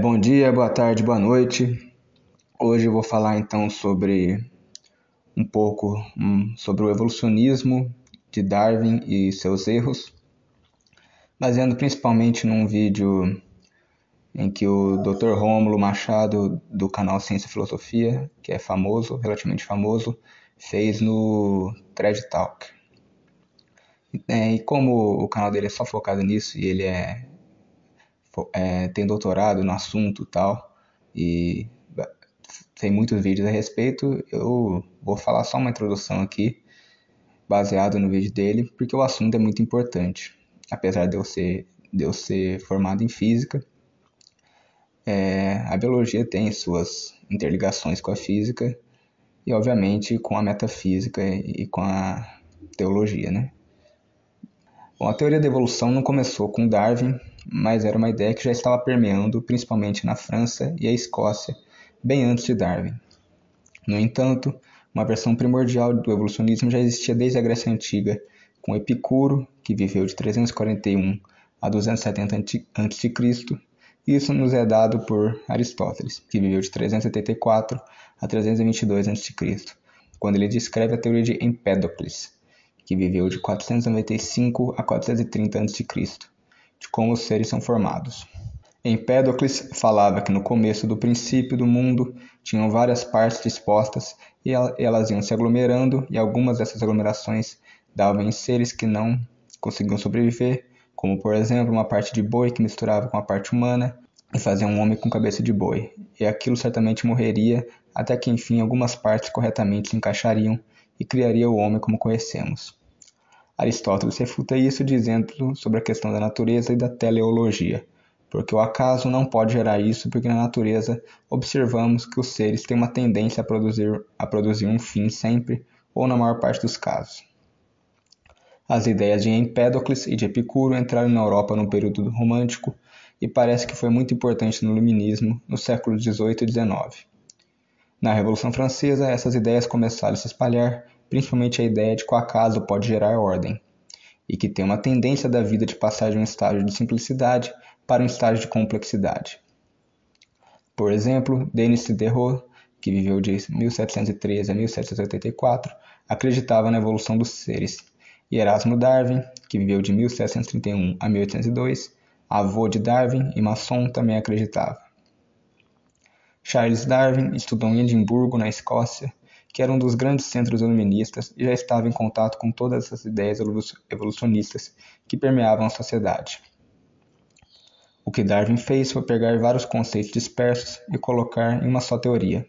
Bom dia, boa tarde, boa noite. Hoje eu vou falar então sobre um pouco sobre o evolucionismo de Darwin e seus erros, baseando principalmente num vídeo em que o Dr. Rômulo Machado, do canal Ciência e Filosofia, que é famoso, relativamente famoso, fez no TED Talk. E como o canal dele é só focado nisso e ele tem doutorado no assunto e tal, e tem muitos vídeos a respeito, eu vou falar só uma introdução aqui, baseado no vídeo dele, porque o assunto é muito importante. Apesar de eu ser formado em física, a biologia tem suas interligações com a física e, obviamente, com a metafísica e com a teologia, né? Bom, a teoria da evolução não começou com Darwin, mas era uma ideia que já estava permeando principalmente na França e a Escócia, bem antes de Darwin. No entanto, uma versão primordial do evolucionismo já existia desde a Grécia Antiga, com Epicuro, que viveu de 341 a 270 a.C., e isso nos é dado por Aristóteles, que viveu de 374 a 322 a.C., quando ele descreve a teoria de Empédocles, que viveu de 495 a 430 a.C., de como os seres são formados. Empédocles falava que no começo do princípio do mundo tinham várias partes dispostas e elas iam se aglomerando, e algumas dessas aglomerações davam em seres que não conseguiam sobreviver, como por exemplo uma parte de boi que misturava com a parte humana e fazia um homem com cabeça de boi, e aquilo certamente morreria até que enfim algumas partes corretamente se encaixariam e criaria o homem como conhecemos. Aristóteles refuta isso dizendo sobre a questão da natureza e da teleologia, porque o acaso não pode gerar isso, porque na natureza observamos que os seres têm uma tendência a produzir um fim sempre, ou na maior parte dos casos. As ideias de Empédocles e de Epicuro entraram na Europa no período romântico e parece que foi muito importante no iluminismo no século XVIII e XIX. Na Revolução Francesa, essas ideias começaram a se espalhar, principalmente a ideia de que o acaso pode gerar ordem, e que tem uma tendência da vida de passar de um estágio de simplicidade para um estágio de complexidade. Por exemplo, Denis Diderot, que viveu de 1713 a 1784, acreditava na evolução dos seres, e Erasmo Darwin, que viveu de 1731 a 1802, avô de Darwin e maçom, também acreditava. Charles Darwin estudou em Edimburgo, na Escócia, que era um dos grandes centros iluministas e já estava em contato com todas essas ideias evolucionistas que permeavam a sociedade. O que Darwin fez foi pegar vários conceitos dispersos e colocar em uma só teoria.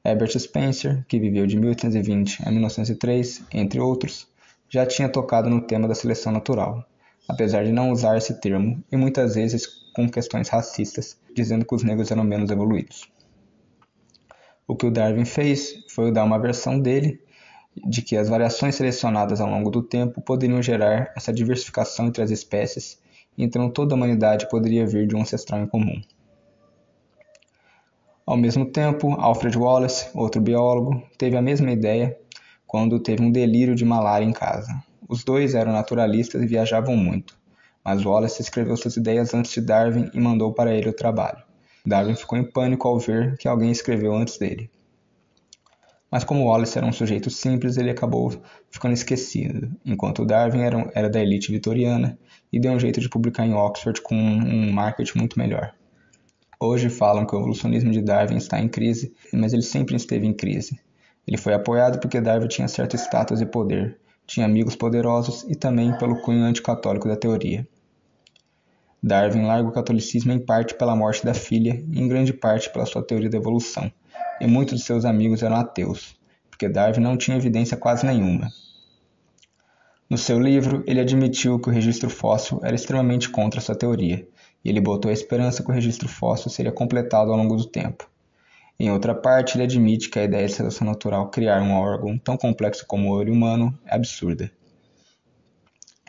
Herbert Spencer, que viveu de 1820 a 1903, entre outros, já tinha tocado no tema da seleção natural, apesar de não usar esse termo e muitas vezes com questões racistas, dizendo que os negros eram menos evoluídos. O que o Darwin fez foi dar uma versão dele de que as variações selecionadas ao longo do tempo poderiam gerar essa diversificação entre as espécies, e então toda a humanidade poderia vir de um ancestral em comum. Ao mesmo tempo, Alfred Wallace, outro biólogo, teve a mesma ideia quando teve um delírio de malária em casa. Os dois eram naturalistas e viajavam muito, mas Wallace escreveu suas ideias antes de Darwin e mandou para ele o trabalho. Darwin ficou em pânico ao ver que alguém escreveu antes dele. Mas como Wallace era um sujeito simples, ele acabou ficando esquecido, enquanto Darwin era da elite vitoriana e deu um jeito de publicar em Oxford com um marketing muito melhor. Hoje falam que o evolucionismo de Darwin está em crise, mas ele sempre esteve em crise. Ele foi apoiado porque Darwin tinha certo status e poder, tinha amigos poderosos e também pelo cunho anticatólico da teoria. Darwin larga o catolicismo em parte pela morte da filha e em grande parte pela sua teoria da evolução, e muitos de seus amigos eram ateus, porque Darwin não tinha evidência quase nenhuma. No seu livro, ele admitiu que o registro fóssil era extremamente contra sua teoria, e ele botou a esperança que o registro fóssil seria completado ao longo do tempo. Em outra parte, ele admite que a ideia de seleção natural criar um órgão tão complexo como o olho humano é absurda.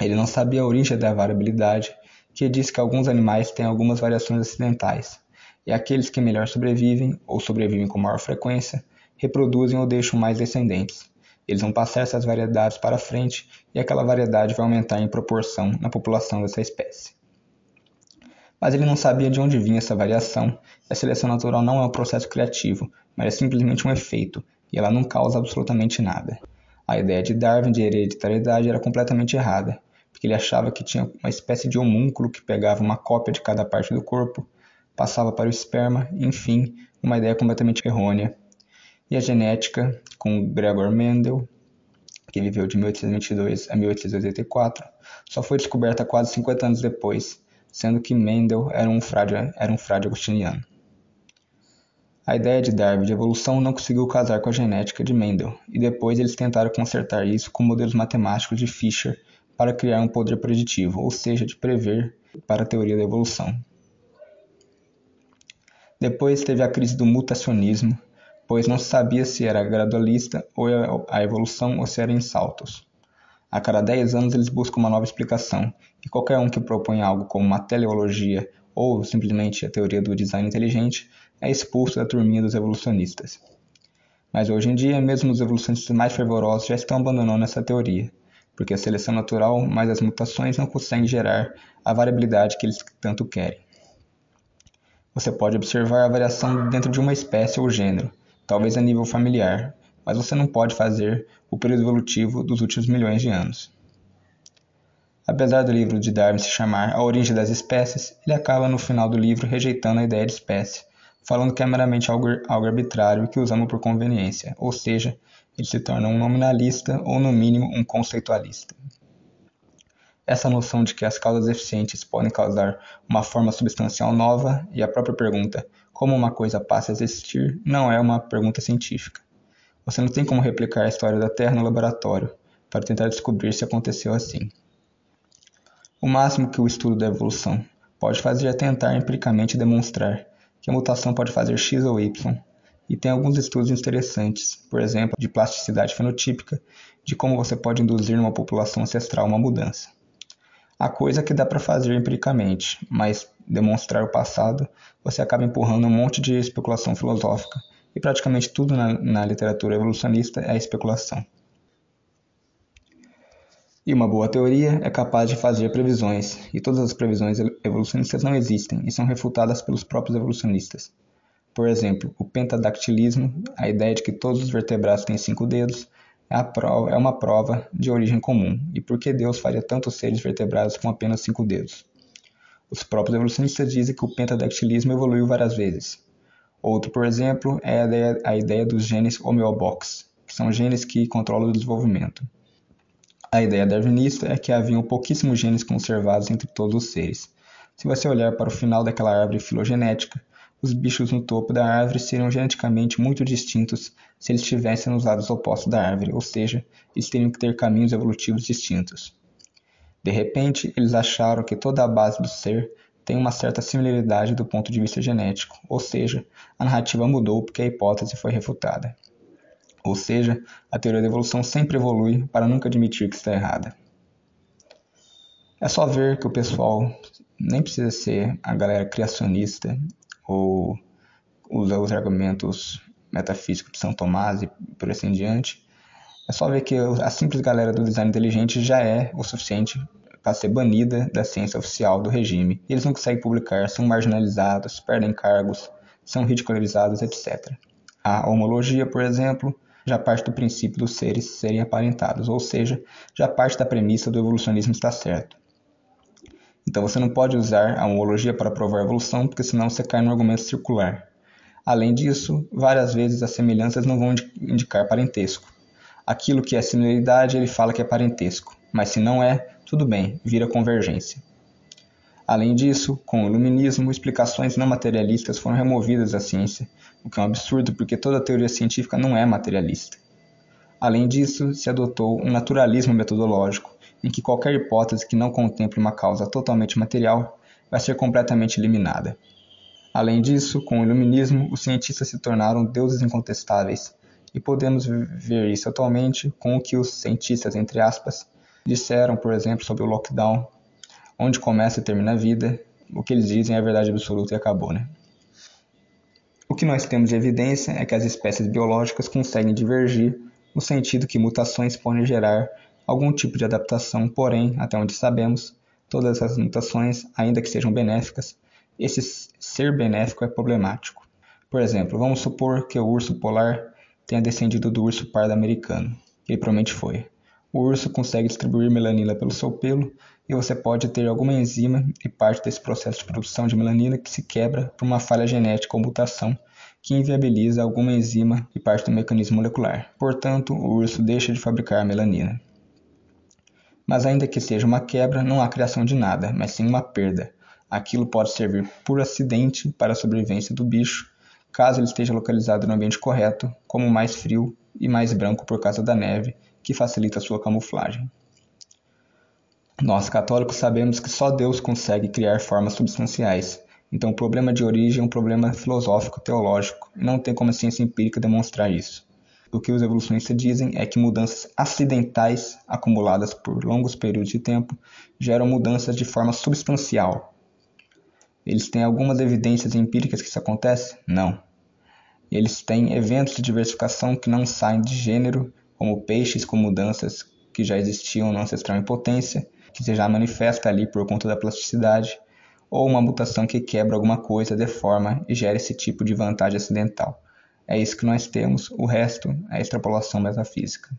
Ele não sabia a origem da variabilidade, que diz que alguns animais têm algumas variações acidentais, e aqueles que melhor sobrevivem, ou sobrevivem com maior frequência, reproduzem ou deixam mais descendentes. Eles vão passar essas variedades para frente e aquela variedade vai aumentar em proporção na população dessa espécie. Mas ele não sabia de onde vinha essa variação. A seleção natural não é um processo criativo, mas é simplesmente um efeito, e ela não causa absolutamente nada. A ideia de Darwin de hereditariedade era completamente errada, porque ele achava que tinha uma espécie de homúnculo que pegava uma cópia de cada parte do corpo, passava para o esperma, enfim, uma ideia completamente errônea. E a genética, com Gregor Mendel, que viveu de 1822 a 1884, só foi descoberta quase 50 anos depois, sendo que Mendel era um frade agostiniano. A ideia de Darwin de evolução não conseguiu casar com a genética de Mendel, e depois eles tentaram consertar isso com modelos matemáticos de Fischer para criar um poder preditivo, ou seja, de prever para a teoria da evolução. Depois teve a crise do mutacionismo, pois não se sabia se era gradualista ou a evolução ou se era em saltos. A cada 10 anos eles buscam uma nova explicação, e qualquer um que propõe algo como uma teleologia ou simplesmente a teoria do design inteligente é expulso da turminha dos evolucionistas. Mas hoje em dia, mesmo os evolucionistas mais fervorosos já estão abandonando essa teoria, porque a seleção natural mais as mutações não conseguem gerar a variabilidade que eles tanto querem. Você pode observar a variação dentro de uma espécie ou gênero, talvez a nível familiar, mas você não pode fazer o período evolutivo dos últimos milhões de anos. Apesar do livro de Darwin se chamar A Origem das Espécies, ele acaba no final do livro rejeitando a ideia de espécie, falando que é meramente algo arbitrário que usamos por conveniência, ou seja, ele se torna um nominalista ou no mínimo um conceitualista. Essa noção de que as causas eficientes podem causar uma forma substancial nova e a própria pergunta como uma coisa passa a existir não é uma pergunta científica. Você não tem como replicar a história da Terra no laboratório para tentar descobrir se aconteceu assim. O máximo que o estudo da evolução pode fazer é tentar empiricamente demonstrar que a mutação pode fazer X ou Y, e tem alguns estudos interessantes, por exemplo, de plasticidade fenotípica, de como você pode induzir numa população ancestral uma mudança. Há coisa que dá para fazer empiricamente, mas demonstrar o passado, você acaba empurrando um monte de especulação filosófica, e praticamente tudo na literatura evolucionista é especulação. E uma boa teoria é capaz de fazer previsões, e todas as previsões evolucionistas não existem e são refutadas pelos próprios evolucionistas. Por exemplo, o pentadactilismo, a ideia de que todos os vertebrados têm 5 dedos, é uma prova de origem comum, e por que Deus faria tantos seres vertebrados com apenas 5 dedos? Os próprios evolucionistas dizem que o pentadactilismo evoluiu várias vezes. Outro, por exemplo, é a ideia dos genes homeobox, que são genes que controlam o desenvolvimento. A ideia darwinista é que haviam pouquíssimos genes conservados entre todos os seres. Se você olhar para o final daquela árvore filogenética, os bichos no topo da árvore seriam geneticamente muito distintos se eles estivessem nos lados opostos da árvore, ou seja, eles teriam que ter caminhos evolutivos distintos. De repente, eles acharam que toda a base do ser tem uma certa similaridade do ponto de vista genético, ou seja, a narrativa mudou porque a hipótese foi refutada. Ou seja, a teoria da evolução sempre evolui para nunca admitir que está errada. É só ver que o pessoal nem precisa ser a galera criacionista ou usa os argumentos metafísicos de São Tomás e por assim em diante. É só ver que a simples galera do design inteligente já é o suficiente para ser banida da ciência oficial do regime. E eles não conseguem publicar, são marginalizados, perdem cargos, são ridicularizados, etc. A homologia, por exemplo, já parte do princípio dos seres serem aparentados, ou seja, já parte da premissa do evolucionismo estar certo. Então você não pode usar a homologia para provar a evolução, porque senão você cai no argumento circular. Além disso, várias vezes as semelhanças não vão indicar parentesco. Aquilo que é similaridade, ele fala que é parentesco, mas se não é, tudo bem, vira convergência. Além disso, com o iluminismo, explicações não materialistas foram removidas da ciência, o que é um absurdo porque toda teoria científica não é materialista. Além disso, se adotou um naturalismo metodológico, em que qualquer hipótese que não contemple uma causa totalmente material vai ser completamente eliminada. Além disso, com o iluminismo, os cientistas se tornaram deuses incontestáveis, e podemos ver isso atualmente com o que os cientistas, entre aspas, disseram, por exemplo, sobre o lockdown, onde começa e termina a vida, o que eles dizem é a verdade absoluta e acabou, né? O que nós temos de evidência é que as espécies biológicas conseguem divergir no sentido que mutações podem gerar algum tipo de adaptação, porém, até onde sabemos, todas essas mutações, ainda que sejam benéficas, esse ser benéfico é problemático. Por exemplo, vamos supor que o urso polar tenha descendido do urso pardo americano. Ele provavelmente foi. O urso consegue distribuir melanina pelo seu pelo e você pode ter alguma enzima e parte desse processo de produção de melanina que se quebra por uma falha genética ou mutação que inviabiliza alguma enzima e parte do mecanismo molecular. Portanto, o urso deixa de fabricar melanina. Mas ainda que seja uma quebra, não há criação de nada, mas sim uma perda. Aquilo pode servir por acidente para a sobrevivência do bicho, caso ele esteja localizado no ambiente correto, como mais frio e mais branco por causa da neve, que facilita a sua camuflagem. Nós, católicos, sabemos que só Deus consegue criar formas substanciais, então o problema de origem é um problema filosófico-teológico, e não tem como a ciência empírica demonstrar isso. O que os evolucionistas dizem é que mudanças acidentais acumuladas por longos períodos de tempo geram mudanças de forma substancial. Eles têm algumas evidências empíricas que isso acontece? Não. Eles têm eventos de diversificação que não saem de gênero, como peixes com mudanças que já existiam no ancestral em potência, que se já manifesta ali por conta da plasticidade, ou uma mutação que quebra alguma coisa, deforma e gera esse tipo de vantagem acidental. É isso que nós temos, o resto é extrapolação metafísica.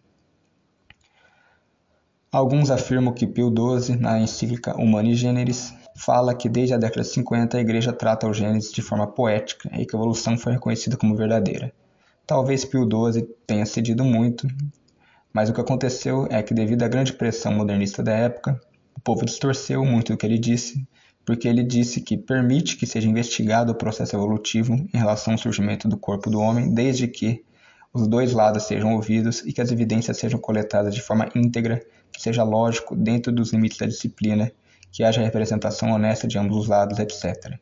Alguns afirmam que Pio XII, na encíclica Humani Generis, fala que desde a década de 50 a Igreja trata o Gênesis de forma poética e que a evolução foi reconhecida como verdadeira. Talvez Pio XII tenha cedido muito, mas o que aconteceu é que, devido à grande pressão modernista da época, o povo distorceu muito do que ele disse, porque ele disse que permite que seja investigado o processo evolutivo em relação ao surgimento do corpo do homem, desde que os dois lados sejam ouvidos e que as evidências sejam coletadas de forma íntegra, que seja lógico, dentro dos limites da disciplina, que haja representação honesta de ambos os lados, etc.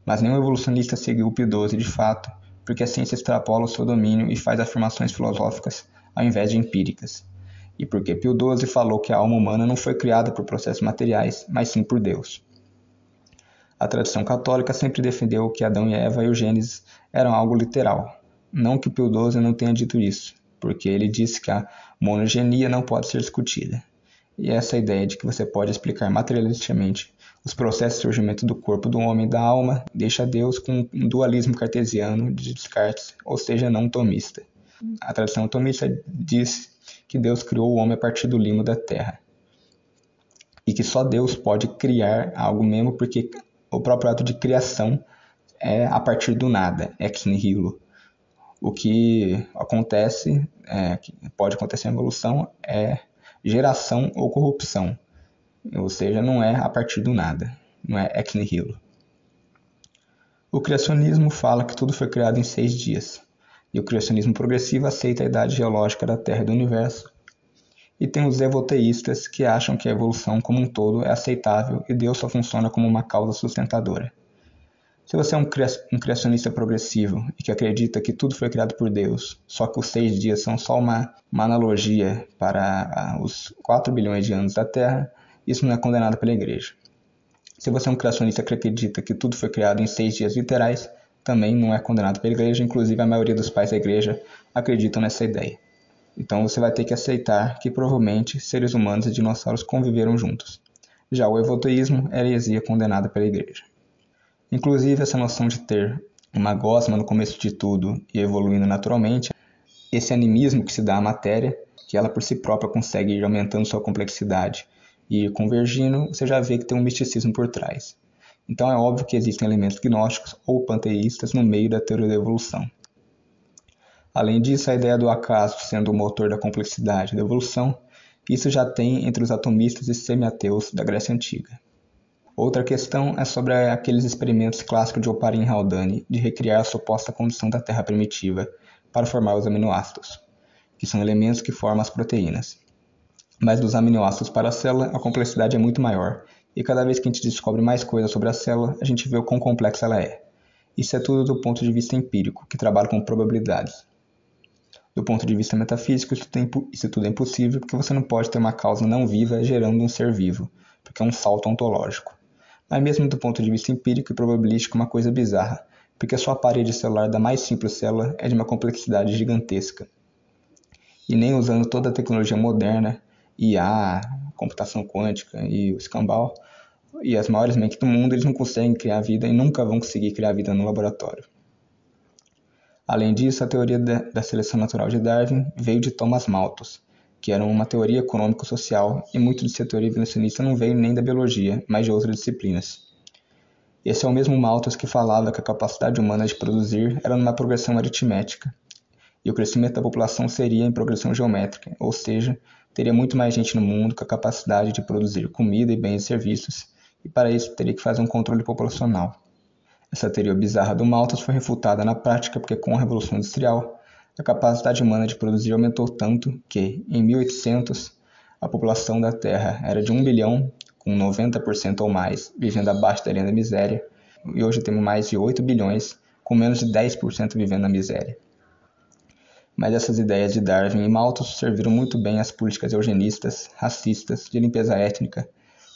Mas nenhum evolucionista seguiu o Pio XII de fato, porque a ciência extrapola o seu domínio e faz afirmações filosóficas ao invés de empíricas. E porque Pio XII falou que a alma humana não foi criada por processos materiais, mas sim por Deus. A tradição católica sempre defendeu que Adão e Eva e o Gênesis eram algo literal. Não que Pio XII não tenha dito isso, porque ele disse que a monogenia não pode ser discutida. E essa ideia de que você pode explicar materialisticamente os processos de surgimento do corpo do homem e da alma deixa Deus com um dualismo cartesiano de Descartes, ou seja, não tomista. A tradição tomista diz que Deus criou o homem a partir do limo da terra. E que só Deus pode criar algo mesmo porque o próprio ato de criação é a partir do nada, ex nihilo. O que acontece, que pode acontecer na evolução, é geração ou corrupção. Ou seja, não é a partir do nada, não é ex nihilo. O criacionismo fala que tudo foi criado em 6 dias. E o criacionismo progressivo aceita a idade geológica da Terra e do Universo. E tem os evoteístas que acham que a evolução como um todo é aceitável e Deus só funciona como uma causa sustentadora. Se você é um criacionista progressivo e que acredita que tudo foi criado por Deus, só que os 6 dias são só uma analogia para os 4 bilhões de anos da Terra, isso não é condenado pela Igreja. Se você é um criacionista que acredita que tudo foi criado em 6 dias literais, também não é condenado pela Igreja, inclusive a maioria dos pais da Igreja acreditam nessa ideia. Então você vai ter que aceitar que provavelmente seres humanos e dinossauros conviveram juntos. Já o evoteísmo é heresia condenada pela Igreja. Inclusive, essa noção de ter uma gosma no começo de tudo e evoluindo naturalmente, esse animismo que se dá à matéria, que ela por si própria consegue ir aumentando sua complexidade e ir convergindo, você já vê que tem um misticismo por trás. Então é óbvio que existem elementos gnósticos ou panteístas no meio da teoria da evolução. Além disso, a ideia do acaso sendo o motor da complexidade da evolução, isso já tem entre os atomistas e semi-ateus da Grécia Antiga. Outra questão é sobre aqueles experimentos clássicos de Oparin e Haldane de recriar a suposta condição da Terra primitiva para formar os aminoácidos, que são elementos que formam as proteínas. Mas dos aminoácidos para a célula, a complexidade é muito maior, e cada vez que a gente descobre mais coisas sobre a célula, a gente vê o quão complexa ela é. Isso é tudo do ponto de vista empírico, que trabalha com probabilidades. Do ponto de vista metafísico, isso tudo é impossível, porque você não pode ter uma causa não viva gerando um ser vivo, porque é um salto ontológico. Mas mesmo do ponto de vista empírico e probabilístico é uma coisa bizarra, porque a sua parede celular da mais simples célula é de uma complexidade gigantesca. E nem usando toda a tecnologia moderna, IA, computação quântica e o escambau, e as maiores mentes do mundo, eles não conseguem criar vida e nunca vão conseguir criar vida no laboratório. Além disso, a teoria da seleção natural de Darwin veio de Thomas Malthus, que era uma teoria econômico-social, e muito de sua teoria evolucionista não veio nem da biologia, mas de outras disciplinas. Esse é o mesmo Malthus que falava que a capacidade humana de produzir era numa progressão aritmética, e o crescimento da população seria em progressão geométrica, ou seja, teria muito mais gente no mundo com a capacidade de produzir comida e bens e serviços, e para isso teria que fazer um controle populacional. Essa teoria bizarra do Malthus foi refutada na prática porque com a Revolução Industrial, a capacidade humana de produzir aumentou tanto que, em 1800, a população da Terra era de 1 bilhão, com 90% ou mais vivendo abaixo da linha da miséria, e hoje temos mais de 8 bilhões, com menos de 10% vivendo na miséria. Mas essas ideias de Darwin e Malthus serviram muito bem às políticas eugenistas, racistas, de limpeza étnica,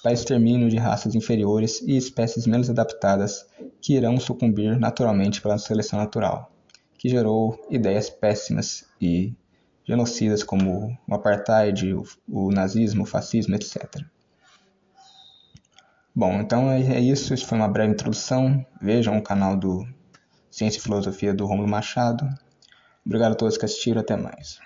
para extermínio de raças inferiores e espécies menos adaptadas que irão sucumbir naturalmente pela seleção natural, que gerou ideias péssimas e genocidas como o apartheid, o nazismo, o fascismo, etc. Bom, então é isso. Isso foi uma breve introdução. Vejam o canal do Ciência e Filosofia do Rômulo Machado. Obrigado a todos que assistiram. Até mais.